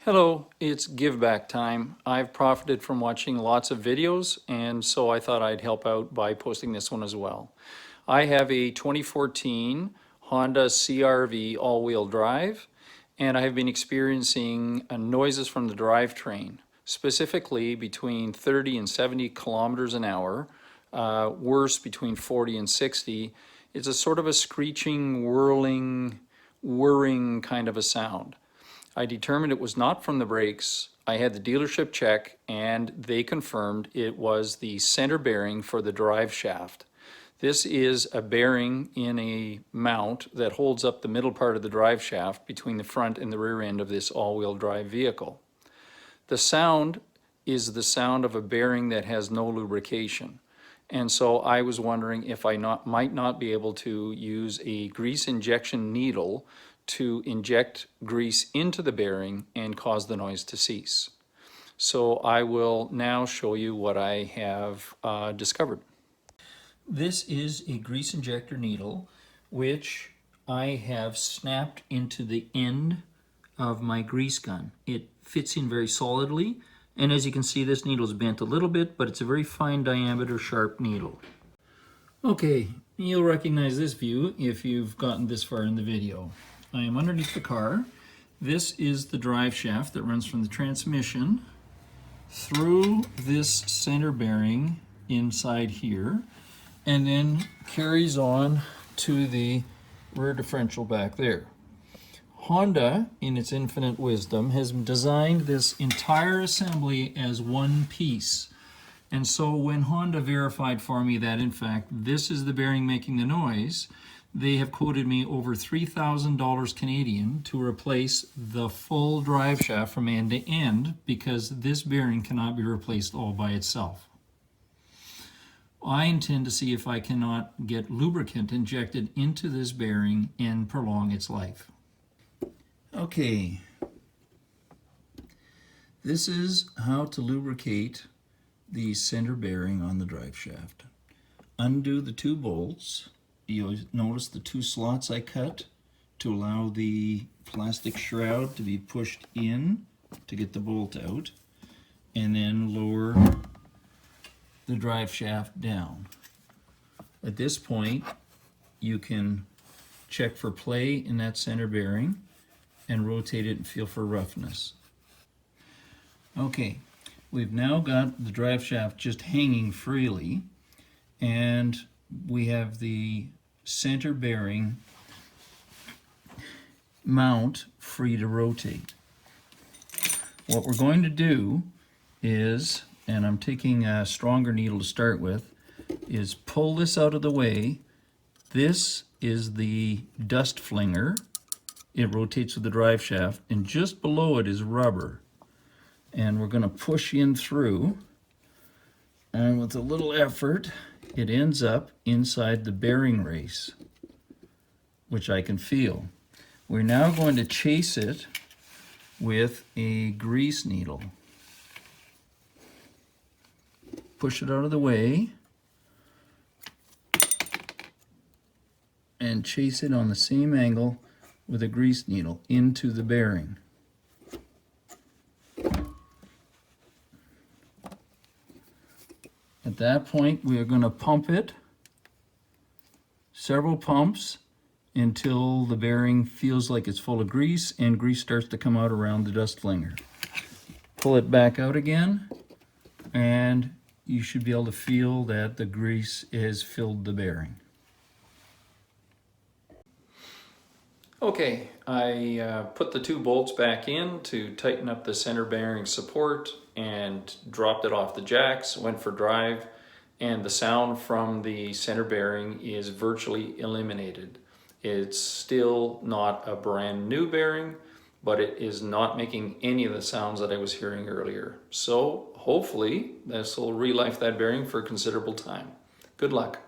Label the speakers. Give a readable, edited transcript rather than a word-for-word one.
Speaker 1: Hello, it's give back time. I've profited from watching lots of videos, and so I thought I'd help out by posting this one as well. I have a 2014 Honda CRV all-wheel drive, and I have been experiencing noises from the drivetrain, specifically between 30 and 70 kilometers an hour, worse between 40 and 60. It's a sort of a screeching, whirling, whirring kind of a sound. I determined it was not from the brakes. I had the dealership check and they confirmed it was the center bearing for the drive shaft. This is a bearing in a mount that holds up the middle part of the drive shaft between the front and the rear end of this all-wheel drive vehicle. The sound is the sound of a bearing that has no lubrication. And so I was wondering if I might not be able to use a grease injection needle to inject grease into the bearing and cause the noise to cease. So I will now show you what I have discovered. This is a grease injector needle which I have snapped into the end of my grease gun. It fits in very solidly, and as you can see, this needle is bent a little bit, but it's a very fine diameter, sharp needle. Okay, you'll recognize this view if you've gotten this far in the video. I am underneath the car. This is the drive shaft that runs from the transmission through this center bearing inside here, and then carries on to the rear differential back there. Honda, in its infinite wisdom, has designed this entire assembly as one piece. And so when Honda verified for me that, in fact, this is the bearing making the noise, they have quoted me over $3,000 Canadian to replace the full drive shaft from end to end, because this bearing cannot be replaced all by itself. I intend to see if I cannot get lubricant injected into this bearing and prolong its life. Okay, this is how to lubricate the center bearing on the drive shaft. Undo the two bolts. You'll notice the two slots I cut to allow the plastic shroud to be pushed in to get the bolt out, and then lower the drive shaft down. At this point, you can check for play in that center bearing and rotate it and feel for roughness. Okay, we've now got the drive shaft just hanging freely, and we have the center bearing mount free to rotate. What we're going to do is, and I'm taking a stronger needle to start with, is pull this out of the way. This is the dust flinger. It rotates with the drive shaft, and just below it is rubber. And we're going to push in through, and with a little effort, it ends up inside the bearing race, which I can feel. We're now going to chase it with a grease needle. Push it out of the way and chase it on the same angle with a grease needle into the bearing. At that point, we are going to pump it several pumps until the bearing feels like it's full of grease and grease starts to come out around the dust flinger. Pull it back out again, and you should be able to feel that the grease has filled the bearing. Okay, I put the two bolts back in to tighten up the center bearing support and dropped it off the jacks, went for drive, and the sound from the center bearing is virtually eliminated. It's still not a brand new bearing, but it is not making any of the sounds that I was hearing earlier. So hopefully this will relife that bearing for a considerable time. Good luck.